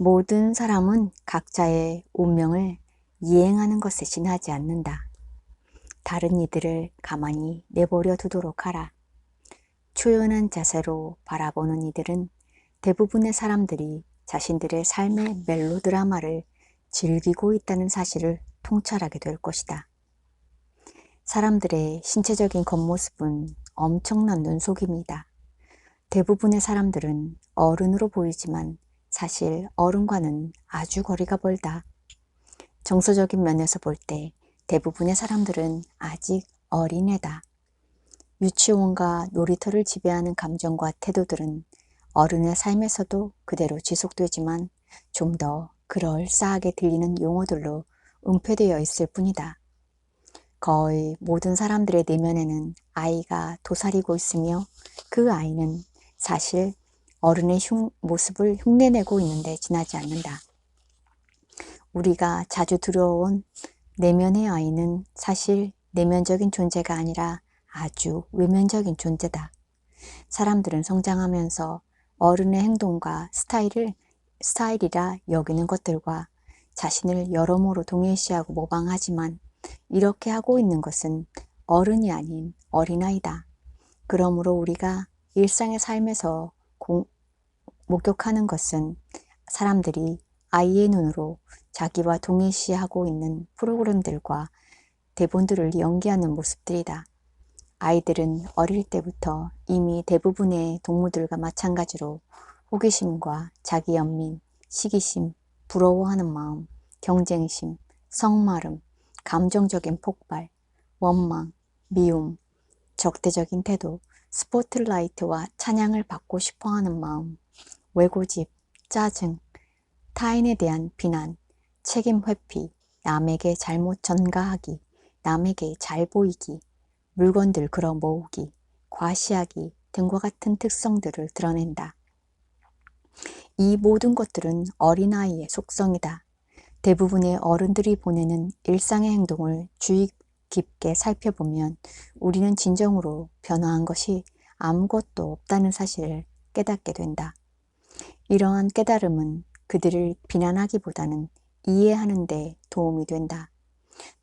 모든 사람은 각자의 운명을 이행하는 것에 지나지 않는다. 다른 이들을 가만히 내버려 두도록 하라. 초연한 자세로 바라보는 이들은 대부분의 사람들이 자신들의 삶의 멜로드라마를 즐기고 있다는 사실을 통찰하게 될 것이다. 사람들의 신체적인 겉모습은 엄청난 눈속임이다. 대부분의 사람들은 어른으로 보이지만 사실 어른과는 아주 거리가 멀다. 정서적인 면에서 볼 때 대부분의 사람들은 아직 어린애다. 유치원과 놀이터를 지배하는 감정과 태도들은 어른의 삶에서도 그대로 지속되지만 좀 더 그럴싸하게 들리는 용어들로 은폐되어 있을 뿐이다. 거의 모든 사람들의 내면에는 아이가 도사리고 있으며 그 아이는 사실 어른의 모습을 흉내내고 있는데 지나지 않는다. 우리가 자주 들어온 내면의 아이는 사실 내면적인 존재가 아니라 아주 외면적인 존재다. 사람들은 성장하면서 어른의 행동과 스타일이라 여기는 것들과 자신을 여러모로 동일시하고 모방하지만 이렇게 하고 있는 것은 어른이 아닌 어린아이다. 그러므로 우리가 일상의 삶에서 목격하는 것은 사람들이 아이의 눈으로 자기와 동일시하고 있는 프로그램들과 대본들을 연기하는 모습들이다. 아이들은 어릴 때부터 이미 대부분의 동물들과 마찬가지로 호기심과 자기연민, 시기심, 부러워하는 마음, 경쟁심, 성마름, 감정적인 폭발, 원망, 미움, 적대적인 태도, 스포트라이트와 찬양을 받고 싶어하는 마음, 외고집, 짜증, 타인에 대한 비난, 책임 회피, 남에게 잘못 전가하기, 남에게 잘 보이기, 물건들 걸어 모으기, 과시하기 등과 같은 특성들을 드러낸다. 이 모든 것들은 어린아이의 속성이다. 대부분의 어른들이 보내는 일상의 행동을 주의 깊게 살펴보면 우리는 진정으로 변화한 것이 아무것도 없다는 사실을 깨닫게 된다. 이러한 깨달음은 그들을 비난하기보다는 이해하는 데 도움이 된다.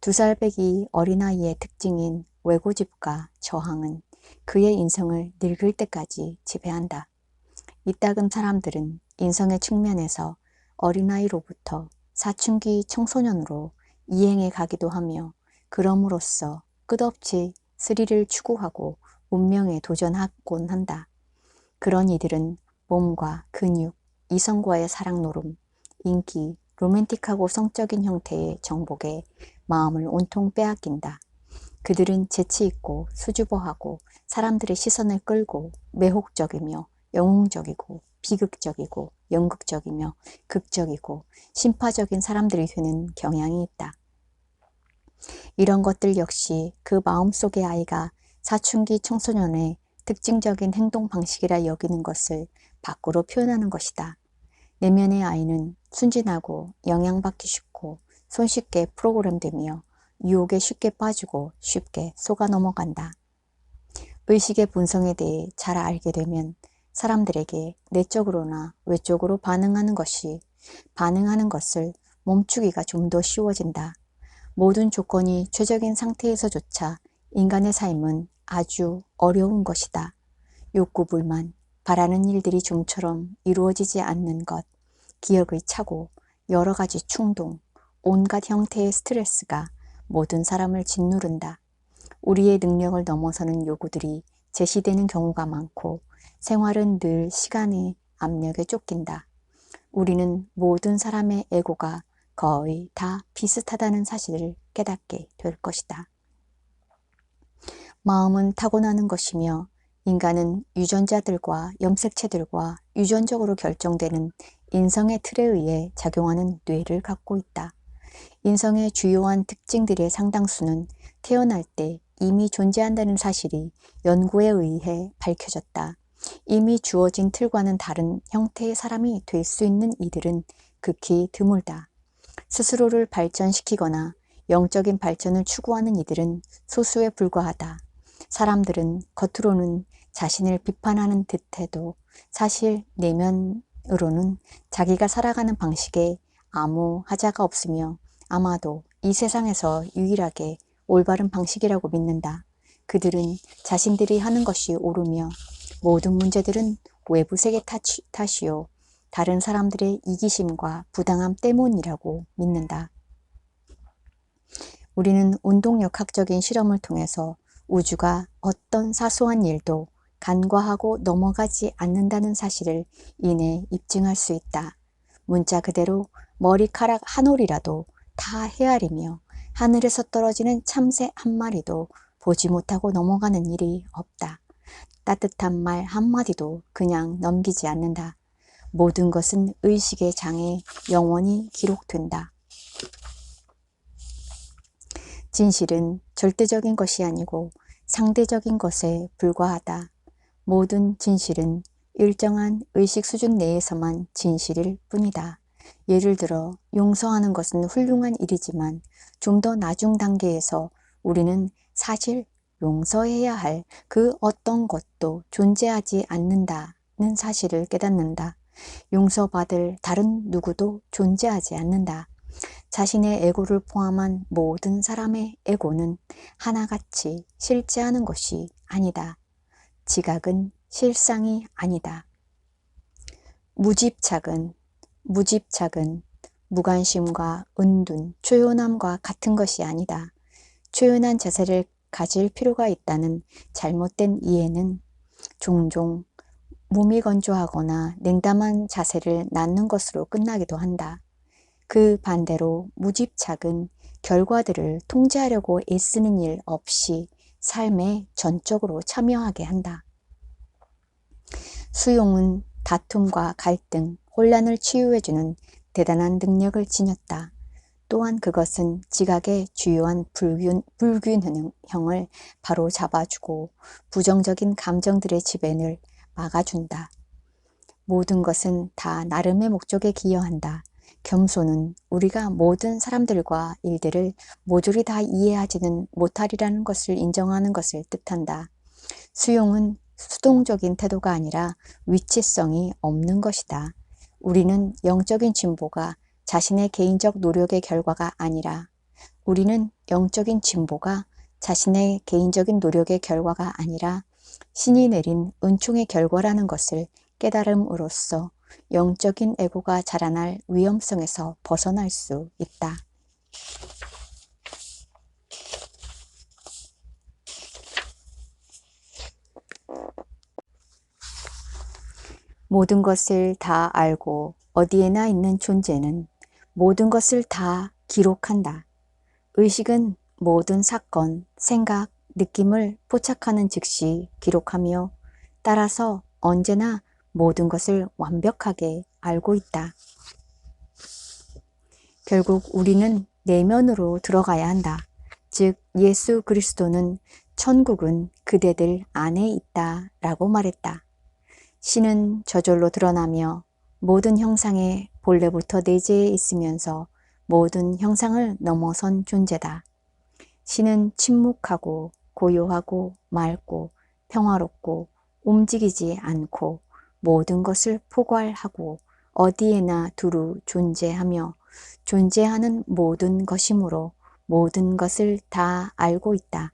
2살배기 어린아이의 특징인 외고집과 저항은 그의 인성을 늙을 때까지 지배한다. 이따금 사람들은 인성의 측면에서 어린아이로부터 사춘기 청소년으로 이행해 가기도 하며 그럼으로써 끝없이 스릴을 추구하고 운명에 도전하곤 한다. 그런 이들은 몸과 근육, 이성과의 사랑 노름, 인기, 로맨틱하고 성적인 형태의 정복에 마음을 온통 빼앗긴다. 그들은 재치있고 수줍어하고 사람들의 시선을 끌고 매혹적이며 영웅적이고 비극적이고 연극적이며 극적이고 심파적인 사람들이 되는 경향이 있다. 이런 것들 역시 그 마음속의 아이가 사춘기 청소년의 특징적인 행동 방식이라 여기는 것을 밖으로 표현하는 것이다. 내면의 아이는 순진하고 영향받기 쉽고 손쉽게 프로그램되며 유혹에 쉽게 빠지고 쉽게 속아 넘어간다. 의식의 본성에 대해 잘 알게 되면 사람들에게 내적으로나 외적으로 반응하는 것을 멈추기가 좀 더 쉬워진다. 모든 조건이 최적인 상태에서조차 인간의 삶은 아주 어려운 것이다. 욕구 불만, 바라는 일들이 좀처럼 이루어지지 않는 것, 기억의 착오, 여러 가지 충동, 온갖 형태의 스트레스가 모든 사람을 짓누른다. 우리의 능력을 넘어서는 요구들이 제시되는 경우가 많고 생활은 늘 시간의 압력에 쫓긴다. 우리는 모든 사람의 에고가 거의 다 비슷하다는 사실을 깨닫게 될 것이다. 마음은 타고나는 것이며 인간은 유전자들과 염색체들과 유전적으로 결정되는 인성의 틀에 의해 작용하는 뇌를 갖고 있다. 인성의 주요한 특징들의 상당수는 태어날 때 이미 존재한다는 사실이 연구에 의해 밝혀졌다. 이미 주어진 틀과는 다른 형태의 사람이 될 수 있는 이들은 극히 드물다. 스스로를 발전시키거나 영적인 발전을 추구하는 이들은 소수에 불과하다. 사람들은 겉으로는 자신을 비판하는 듯해도 사실 내면에는 한편으로는 자기가 살아가는 방식에 아무 하자가 없으며 아마도 이 세상에서 유일하게 올바른 방식이라고 믿는다. 그들은 자신들이 하는 것이 옳으며 모든 문제들은 외부 세계 탓이요 다른 사람들의 이기심과 부당함 때문이라고 믿는다. 우리는 운동역학적인 실험을 통해서 우주가 어떤 사소한 일도 간과하고 넘어가지 않는다는 사실을 이내 입증할 수 있다. 문자 그대로 머리카락 한 올이라도 다 헤아리며 하늘에서 떨어지는 참새 한 마리도 보지 못하고 넘어가는 일이 없다. 따뜻한 말 한마디도 그냥 넘기지 않는다. 모든 것은 의식의 장에 영원히 기록된다. 진실은 절대적인 것이 아니고 상대적인 것에 불과하다. 모든 진실은 일정한 의식 수준 내에서만 진실일 뿐이다. 예를 들어 용서하는 것은 훌륭한 일이지만 좀 더 나중 단계에서 우리는 사실 용서해야 할 그 어떤 것도 존재하지 않는다는 사실을 깨닫는다. 용서받을 다른 누구도 존재하지 않는다. 자신의 에고를 포함한 모든 사람의 에고는 하나같이 실제하는 것이 아니다. 지각은 실상이 아니다. 무집착은 무관심과 은둔, 초연함과 같은 것이 아니다. 초연한 자세를 가질 필요가 있다는 잘못된 이해는 종종 몸이 건조하거나 냉담한 자세를 낳는 것으로 끝나기도 한다. 그 반대로 무집착은 결과들을 통제하려고 애쓰는 일 없이 삶에 전적으로 참여하게 한다. 수용은 다툼과 갈등, 혼란을 치유해주는 대단한 능력을 지녔다. 또한 그것은 지각의 주요한 불균형을 바로 잡아주고 부정적인 감정들의 지배를 막아준다. 모든 것은 다 나름의 목적에 기여한다. 겸손은 우리가 모든 사람들과 일들을 모조리 다 이해하지는 못하리라는 것을 인정하는 것을 뜻한다. 수용은 수동적인 태도가 아니라 위치성이 없는 것이다. 우리는 영적인 진보가 자신의 개인적 노력의 결과가 아니라 신이 내린 은총의 결과라는 것을 깨달음으로써 영적인 에고가 자라날 위험성에서 벗어날 수 있다. 모든 것을 다 알고 어디에나 있는 존재는 모든 것을 다 기록한다. 의식은 모든 사건, 생각, 느낌을 포착하는 즉시 기록하며 따라서 언제나 모든 것을 완벽하게 알고 있다. 결국 우리는 내면으로 들어가야 한다. 즉 예수 그리스도는 천국은 그대들 안에 있다 라고 말했다. 신은 저절로 드러나며 모든 형상의 본래부터 내재해 있으면서 모든 형상을 넘어선 존재다. 신은 침묵하고 고요하고 맑고 평화롭고 움직이지 않고 모든 것을 포괄하고 어디에나 두루 존재하며 존재하는 모든 것이므로 모든 것을 다 알고 있다.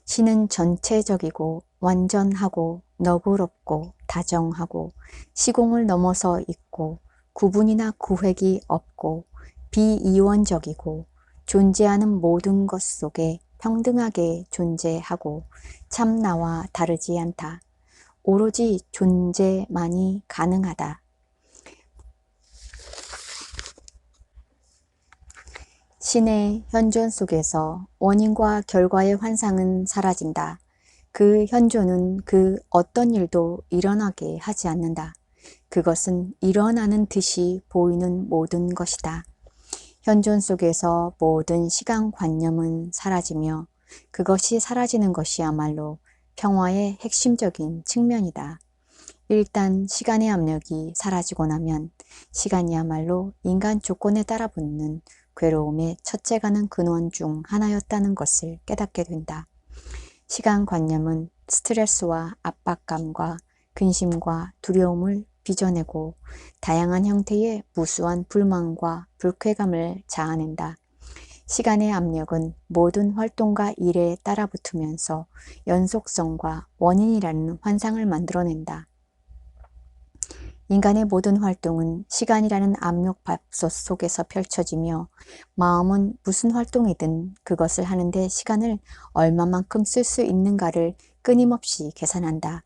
신은 전체적이고 완전하고 너그럽고 다정하고 시공을 넘어서 있고 구분이나 구획이 없고 비이원적이고 존재하는 모든 것 속에 평등하게 존재하고 참 나와 다르지 않다. 오로지 존재만이 가능하다. 신의 현존 속에서 원인과 결과의 환상은 사라진다. 그 현존은 그 어떤 일도 일어나게 하지 않는다. 그것은 일어나는 듯이 보이는 모든 것이다. 현존 속에서 모든 시간관념은 사라지며 그것이 사라지는 것이야말로 평화의 핵심적인 측면이다. 일단 시간의 압력이 사라지고 나면 시간이야말로 인간 조건에 따라 붙는 괴로움의 첫째가는 근원 중 하나였다는 것을 깨닫게 된다. 시간관념은 스트레스와 압박감과 근심과 두려움을 빚어내고 다양한 형태의 무수한 불만과 불쾌감을 자아낸다. 시간의 압력은 모든 활동과 일에 따라붙으면서 연속성과 원인이라는 환상을 만들어낸다. 인간의 모든 활동은 시간이라는 압력밥솥 속에서 펼쳐지며 마음은 무슨 활동이든 그것을 하는데 시간을 얼마만큼 쓸 수 있는가를 끊임없이 계산한다.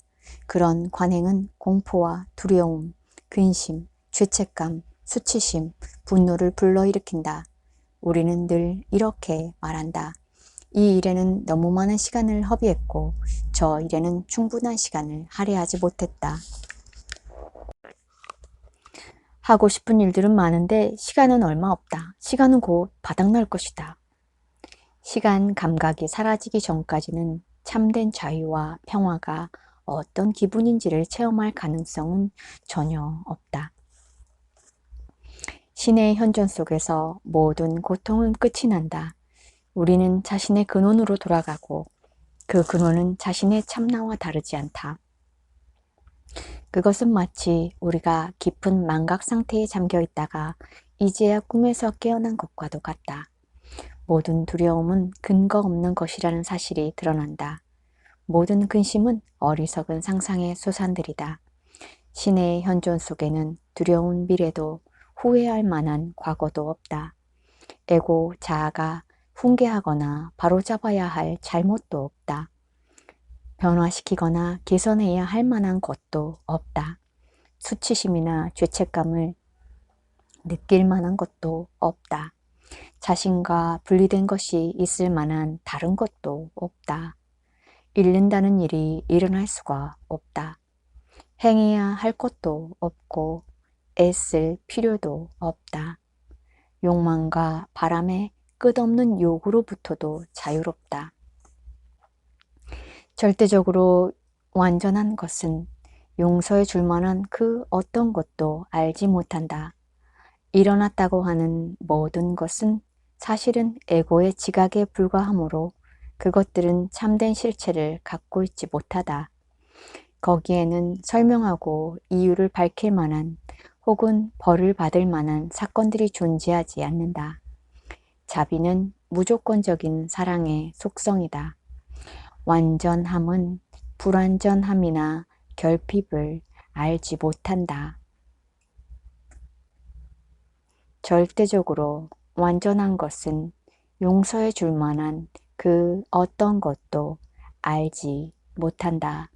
그런 관행은 공포와 두려움, 근심, 죄책감, 수치심, 분노를 불러일으킨다. 우리는 늘 이렇게 말한다. 이 일에는 너무 많은 시간을 허비했고 저 일에는 충분한 시간을 할애하지 못했다. 하고 싶은 일들은 많은데 시간은 얼마 없다. 시간은 곧 바닥날 것이다. 시간 감각이 사라지기 전까지는 참된 자유와 평화가 어떤 기분인지를 체험할 가능성은 전혀 없다. 신의 현존 속에서 모든 고통은 끝이 난다. 우리는 자신의 근원으로 돌아가고 그 근원은 자신의 참나와 다르지 않다. 그것은 마치 우리가 깊은 망각 상태에 잠겨 있다가 이제야 꿈에서 깨어난 것과도 같다. 모든 두려움은 근거 없는 것이라는 사실이 드러난다. 모든 근심은 어리석은 상상의 소산들이다. 신의 현존 속에는 두려운 미래도 후회할 만한 과거도 없다. 에고 자아가 훈계하거나 바로잡아야 할 잘못도 없다. 변화시키거나 개선해야 할 만한 것도 없다. 수치심이나 죄책감을 느낄 만한 것도 없다. 자신과 분리된 것이 있을 만한 다른 것도 없다. 잃는다는 일이 일어날 수가 없다. 행해야 할 것도 없고 애쓸 필요도 없다. 욕망과 바람의 끝없는 요구로부터도 자유롭다. 절대적으로 완전한 것은 용서해 줄 만한 그 어떤 것도 알지 못한다. 일어났다고 하는 모든 것은 사실은 에고의 지각에 불과하므로 그것들은 참된 실체를 갖고 있지 못하다. 거기에는 설명하고 이유를 밝힐 만한 혹은 벌을 받을 만한 사건들이 존재하지 않는다. 자비는 무조건적인 사랑의 속성이다. 완전함은 불완전함이나 결핍을 알지 못한다. 절대적으로 완전한 것은 용서해 줄 만한 그 어떤 것도 알지 못한다.